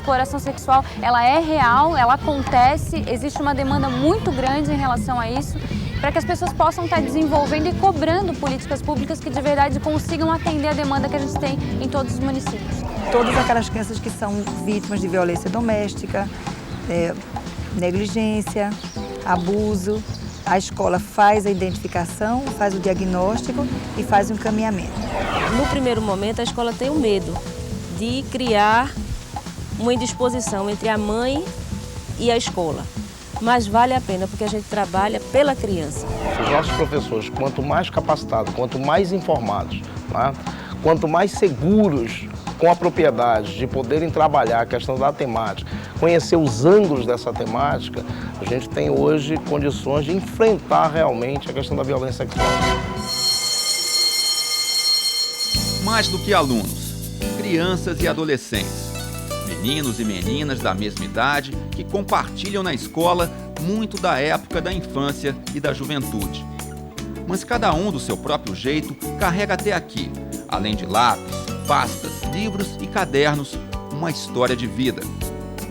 exploração sexual, ela é real, ela acontece, existe uma demanda muito grande em relação a isso, para que as pessoas possam estar desenvolvendo e cobrando políticas públicas que de verdade consigam atender a demanda que a gente tem em todos os municípios. Todas aquelas crianças que são vítimas de violência doméstica, negligência, abuso, a escola faz a identificação, faz o diagnóstico e faz o encaminhamento. No primeiro momento, a escola tem o medo de criar uma indisposição entre a mãe e a escola. Mas vale a pena, porque a gente trabalha pela criança. Os nossos professores, quanto mais capacitados, quanto mais informados, né, quanto mais seguros com a propriedade de poderem trabalhar a questão da temática, conhecer os ângulos dessa temática, a gente tem hoje condições de enfrentar realmente a questão da violência sexual. Mais do que alunos, crianças e adolescentes. Meninos e meninas da mesma idade que compartilham na escola muito da época da infância e da juventude. Mas cada um do seu próprio jeito carrega até aqui, além de lápis, pastas, livros e cadernos, uma história de vida.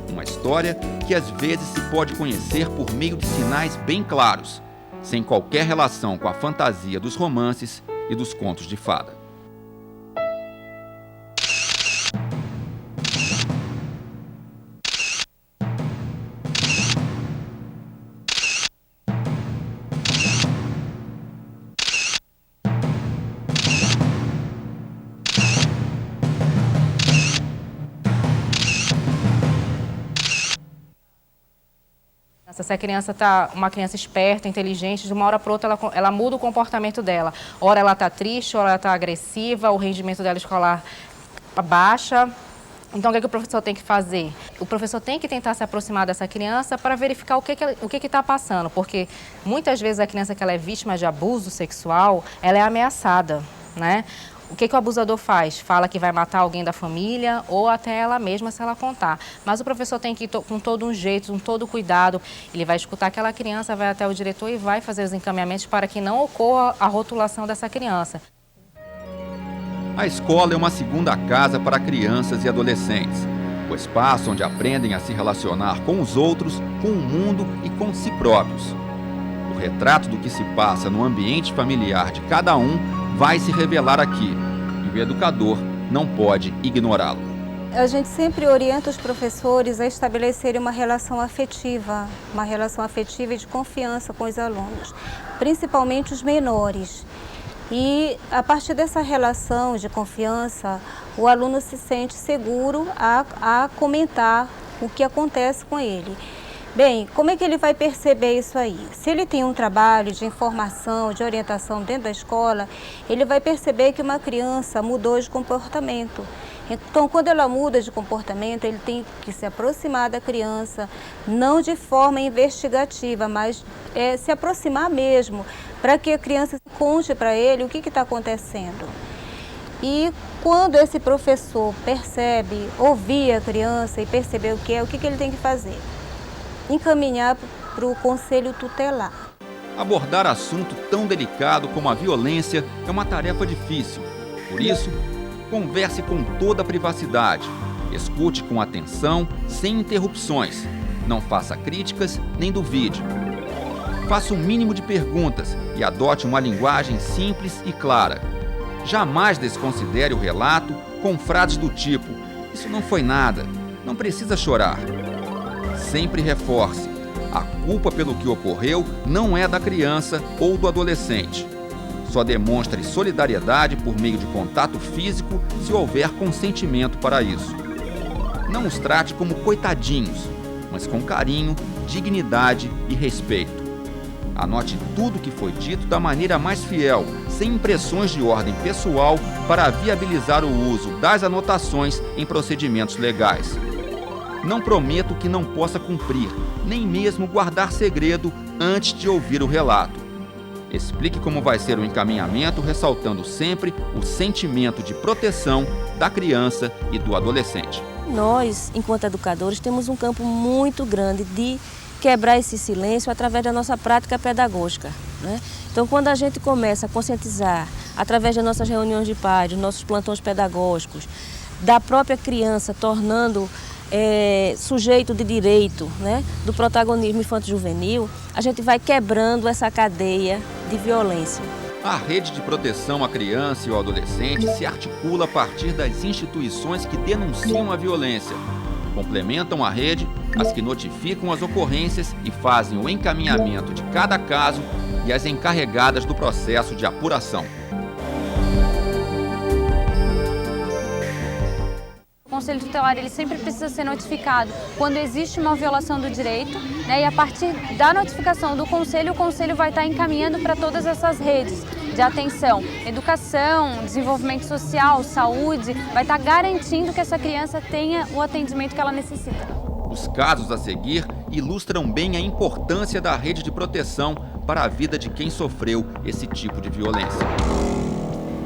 Uma história que às vezes se pode conhecer por meio de sinais bem claros, sem qualquer relação com a fantasia dos romances e dos contos de fada. Se a criança está uma criança esperta, inteligente, de uma hora para outra ela muda o comportamento dela. Ora ela está triste, ora ela está agressiva, o rendimento dela escolar baixa. Então o que o professor tem que fazer? O professor tem que tentar se aproximar dessa criança para verificar o que está passando, porque muitas vezes a criança que ela é vítima de abuso sexual, ela é ameaçada, né? O que o abusador faz? Fala que vai matar alguém da família ou até ela mesma se ela contar. Mas o professor tem que ir com todo um jeito, com todo cuidado. Ele vai escutar aquela criança, vai até o diretor e vai fazer os encaminhamentos para que não ocorra a rotulação dessa criança. A escola é uma segunda casa para crianças e adolescentes. O espaço onde aprendem a se relacionar com os outros, com o mundo e com si próprios. O retrato do que se passa no ambiente familiar de cada um vai se revelar aqui, e o educador não pode ignorá-lo. A gente sempre orienta os professores a estabelecerem uma relação afetiva e de confiança com os alunos, principalmente os menores. E a partir dessa relação de confiança, o aluno se sente seguro a comentar o que acontece com ele. Bem, como é que ele vai perceber isso aí? Se ele tem um trabalho de informação, de orientação dentro da escola, ele vai perceber que uma criança mudou de comportamento. Então, quando ela muda de comportamento, ele tem que se aproximar da criança, não de forma investigativa, mas se aproximar mesmo, para que a criança conte para ele o que está acontecendo. E quando esse professor percebe, ouvir a criança e perceber o que ele tem que fazer? Encaminhar para o conselho tutelar. Abordar assunto tão delicado como a violência é uma tarefa difícil. Por isso, converse com toda a privacidade. Escute com atenção, sem interrupções. Não faça críticas nem duvide. Faça o mínimo de perguntas e adote uma linguagem simples e clara. Jamais desconsidere o relato com frases do tipo: "Isso não foi nada, não precisa chorar". Sempre reforce: a culpa pelo que ocorreu não é da criança ou do adolescente. Só demonstre solidariedade por meio de contato físico se houver consentimento para isso. Não os trate como coitadinhos, mas com carinho, dignidade e respeito. Anote tudo o que foi dito da maneira mais fiel, sem impressões de ordem pessoal, para viabilizar o uso das anotações em procedimentos legais. Não prometo que não possa cumprir, nem mesmo guardar segredo antes de ouvir o relato. Explique como vai ser o encaminhamento, ressaltando sempre o sentimento de proteção da criança e do adolescente. Nós, enquanto educadores, temos um campo muito grande de quebrar esse silêncio através da nossa prática pedagógica, né? Então, quando a gente começa a conscientizar, através das nossas reuniões de pais, dos nossos plantões pedagógicos, da própria criança tornando sujeito de direito, né, do protagonismo infanto-juvenil, a gente vai quebrando essa cadeia de violência. A rede de proteção à criança e ao adolescente se articula a partir das instituições que denunciam a violência. Complementam a rede as que notificam as ocorrências e fazem o encaminhamento de cada caso e as encarregadas do processo de apuração. O Conselho Tutelar ele sempre precisa ser notificado quando existe uma violação do direito, né? E a partir da notificação do Conselho, o Conselho vai estar encaminhando para todas essas redes de atenção, educação, desenvolvimento social, saúde, vai estar garantindo que essa criança tenha o atendimento que ela necessita. Os casos a seguir ilustram bem a importância da rede de proteção para a vida de quem sofreu esse tipo de violência.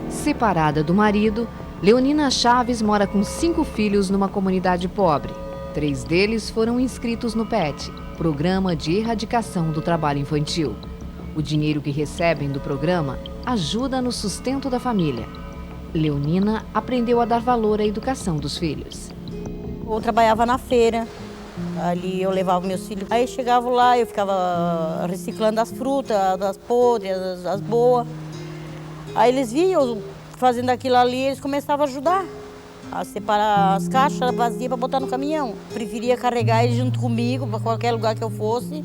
Separada do marido, Leonina Chaves mora com 5 filhos numa comunidade pobre. 3 deles foram inscritos no PET, Programa de Erradicação do Trabalho Infantil. O dinheiro que recebem do programa ajuda no sustento da família. Leonina aprendeu a dar valor à educação dos filhos. Eu trabalhava na feira, ali eu levava meus filhos. Aí chegava lá, eu ficava reciclando as frutas, as podres, as boas. Aí eles viam fazendo aquilo ali, eles começavam a ajudar a separar as caixas vazias para botar no caminhão. Preferia carregar eles junto comigo para qualquer lugar que eu fosse,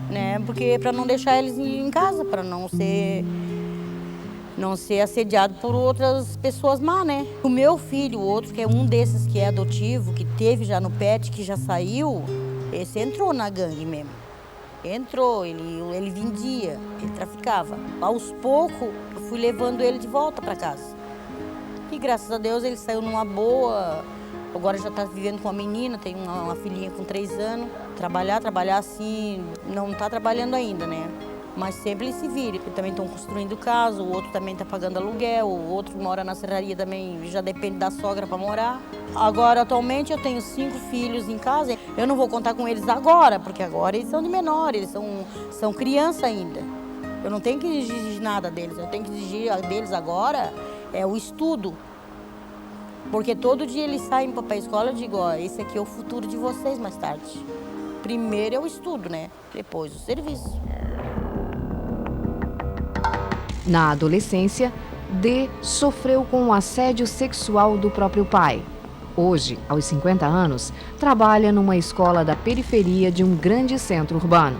né? Porque para não deixar eles em casa, para não ser assediado por outras pessoas má, né? O meu filho, o outro, que é um desses que é adotivo, que teve já no PET, que já saiu, esse entrou na gangue mesmo. Entrou, ele vendia, ele traficava. Aos poucos, eu fui levando ele de volta para casa. E graças a Deus ele saiu numa boa. Agora já está vivendo com uma menina, tem uma filhinha com 3 anos. Trabalhar assim, não está trabalhando ainda, né? Mas sempre ele se vira. Eles também estão construindo casa, o outro também está pagando aluguel, o outro mora na serraria também, já depende da sogra para morar. Agora, atualmente, eu tenho 5 filhos em casa. Eu não vou contar com eles agora, porque agora eles são de menor, eles são criança ainda. Eu não tenho que exigir nada deles, eu tenho que exigir deles agora o estudo. Porque todo dia eles saem para a escola, eu digo, ó, esse aqui é o futuro de vocês mais tarde. Primeiro é o estudo, né? Depois o serviço. Na adolescência, D sofreu com o assédio sexual do próprio pai. Hoje, aos 50 anos, trabalha numa escola da periferia de um grande centro urbano.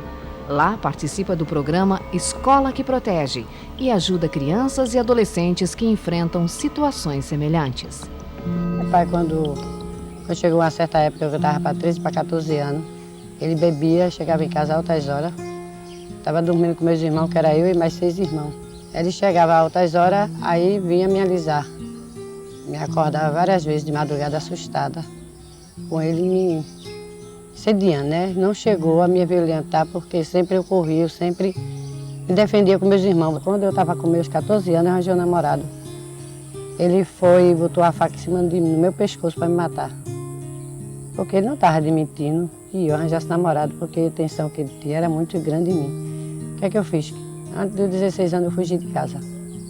Lá participa do programa Escola que Protege e ajuda crianças e adolescentes que enfrentam situações semelhantes. Meu pai, quando chegou uma certa época, eu estava para 13 para 14 anos, ele bebia, chegava em casa altas horas, estava dormindo com meus irmãos, que era eu e mais 6 irmãos. Ele chegava a altas horas, aí vinha me alisar. Me acordava várias vezes de madrugada assustada, com ele me sediando, né? Não chegou a me violentar, porque sempre eu corria, eu sempre me defendia com meus irmãos. Quando eu estava com meus 14 anos, eu arranjei um namorado. Ele foi e botou a faca em cima de mim, no meu pescoço, para me matar. Porque ele não estava admitindo que eu arranjasse namorado, porque a tensão que ele tinha era muito grande em mim. O que é que eu fiz? Antes de 16 anos eu fugi de casa.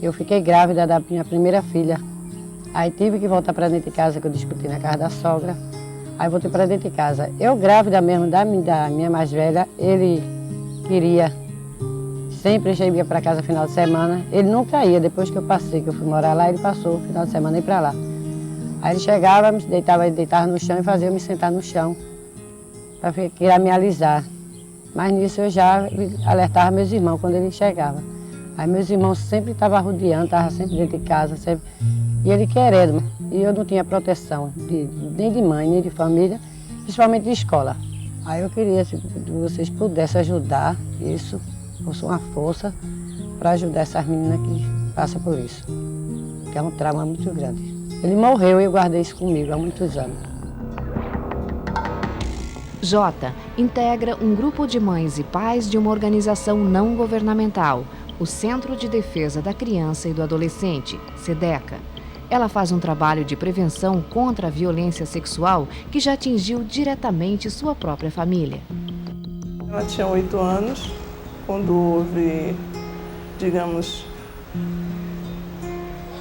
Eu fiquei grávida da minha primeira filha. Aí tive que voltar para dentro de casa, que eu discuti na casa da sogra. Aí voltei para dentro de casa. Eu grávida mesmo da minha mais velha, ele queria sempre ia para casa final de semana. Ele nunca ia, depois que eu passei, que eu fui morar lá, ele passou o final de semana e ir para lá. Aí ele chegava, ele deitava no chão e fazia eu me sentar no chão, para querer me alisar. Mas nisso eu já alertava meus irmãos quando ele chegava. Aí meus irmãos sempre estavam rodeando, estavam sempre dentro de casa, sempre. E ele querendo. E eu não tinha proteção, nem de mãe, nem de família, principalmente de escola. Aí eu queria que vocês pudessem ajudar isso, fosse uma força para ajudar essas meninas que passam por isso. Que é um trauma muito grande. Ele morreu e eu guardei isso comigo há muitos anos. Jota integra um grupo de mães e pais de uma organização não governamental, o Centro de Defesa da Criança e do Adolescente, SEDECA. Ela faz um trabalho de prevenção contra a violência sexual que já atingiu diretamente sua própria família. Ela tinha 8 anos, quando houve, digamos,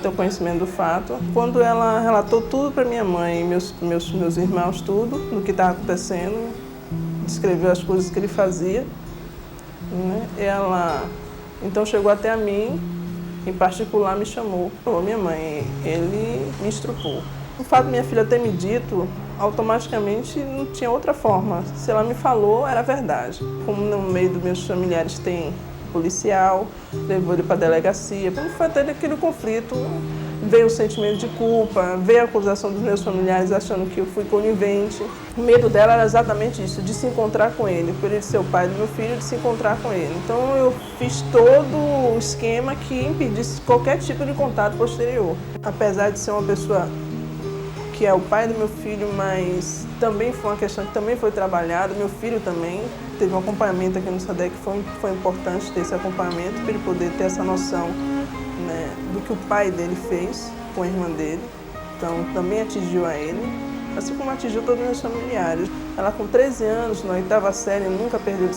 ter o conhecimento do fato. Quando ela relatou tudo para minha mãe e meus irmãos, tudo, do que estava acontecendo, descreveu as coisas que ele fazia, né? Ela então chegou até a mim, em particular me chamou. Falou, minha mãe, ele me estrupou. O fato de minha filha ter me dito, automaticamente não tinha outra forma. Se ela me falou, era verdade. Como no meio dos meus familiares tem policial, levou ele para a delegacia. Como foi até aquele conflito, veio o sentimento de culpa, veio a acusação dos meus familiares achando que eu fui conivente. O medo dela era exatamente isso, de se encontrar com ele, por ele ser o pai do meu filho, de se encontrar com ele. Então eu fiz todo o esquema que impedisse qualquer tipo de contato posterior. Apesar de ser uma pessoa que é o pai do meu filho, mas também foi uma questão que também foi trabalhada. Meu filho também teve um acompanhamento aqui no SADEC, foi importante ter esse acompanhamento para ele poder ter essa noção, né, do que o pai dele fez com a irmã dele. Então também atingiu a ele, assim como atingiu todos os meus familiares. Ela com 13 anos, na 8ª série, nunca perdeu de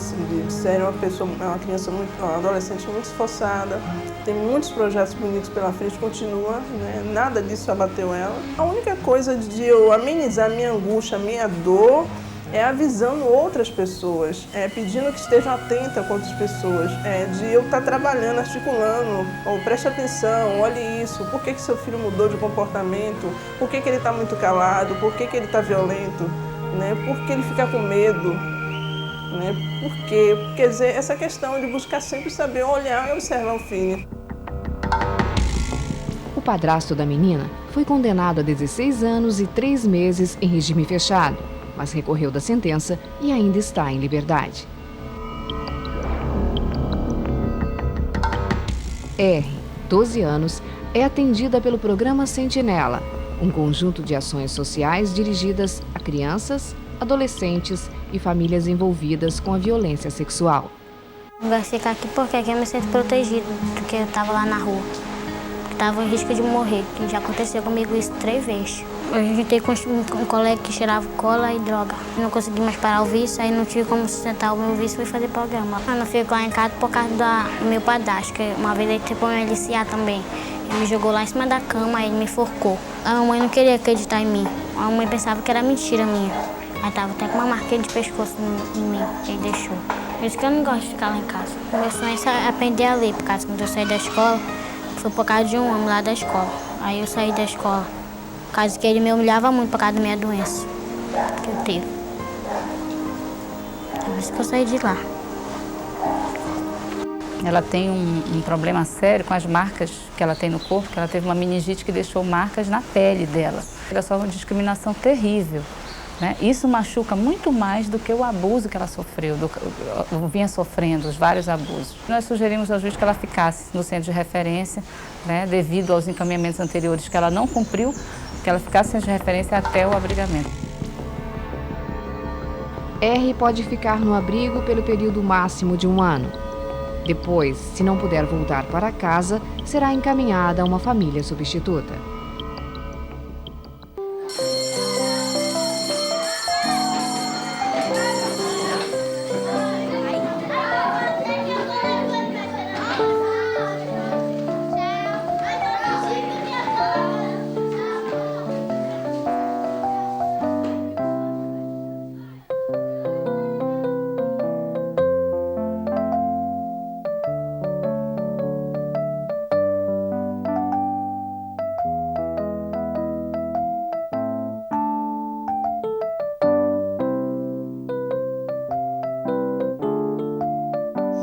série, uma criança uma adolescente muito esforçada, tem muitos projetos bonitos pela frente, continua, né? Nada disso abateu ela. A única coisa de eu amenizar a minha angústia, a minha dor, é avisando outras pessoas, pedindo que estejam atentas com outras pessoas, de eu estar trabalhando, articulando, preste atenção, olhe isso, por que seu filho mudou de comportamento, por que ele está muito calado, por que ele está violento, né? Por que ele fica com medo, né? Por quê? Quer dizer, essa questão de buscar sempre saber olhar e observar o filho. O padrasto da menina foi condenado a 16 anos e 3 meses em regime fechado, mas recorreu da sentença e ainda está em liberdade. R, 12 anos, é atendida pelo programa Sentinela, um conjunto de ações sociais dirigidas a crianças, adolescentes e famílias envolvidas com a violência sexual. Eu gosto de ficar aqui porque aqui eu me sinto protegido, porque eu estava lá na rua. Estava em risco de morrer, que já aconteceu comigo isso 3 vezes. Eu juntei com um colega que cheirava cola e droga. Eu não consegui mais parar o vício, aí não tive como sustentar o meu vício e fui fazer programa. Eu não fico lá em casa por causa do meu padrasto, que uma vez ele tentou me aliciar também. Ele me jogou lá em cima da cama, aí ele me enforcou. A mamãe não queria acreditar em mim. A mamãe pensava que era mentira minha. Aí tava até com uma marquinha de pescoço em mim, que ele deixou. Por isso que eu não gosto de ficar lá em casa. O meu sonho é aprender a ler, por causa que quando eu saí da escola, foi por causa de um homem lá da escola. Aí eu saí da escola, por causa que ele me humilhava muito por causa da minha doença que eu tive. É por isso que eu saí de lá. Ela tem um problema sério com as marcas que ela tem no corpo, que ela teve uma meningite que deixou marcas na pele dela. Ela sofre uma discriminação terrível, né? Isso machuca muito mais do que o abuso que ela sofreu, vinha sofrendo, os vários abusos. Nós sugerimos ao juiz que ela ficasse no centro de referência, né, devido aos encaminhamentos anteriores que ela não cumpriu, que ela ficasse no centro de referência até o abrigamento. R pode ficar no abrigo pelo período máximo de 1 ano. Depois, se não puder voltar para casa, será encaminhada a uma família substituta.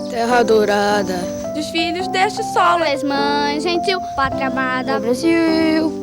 Terra dourada dos filhos deste solo. És mãe gentil, pátria amada, Brasil.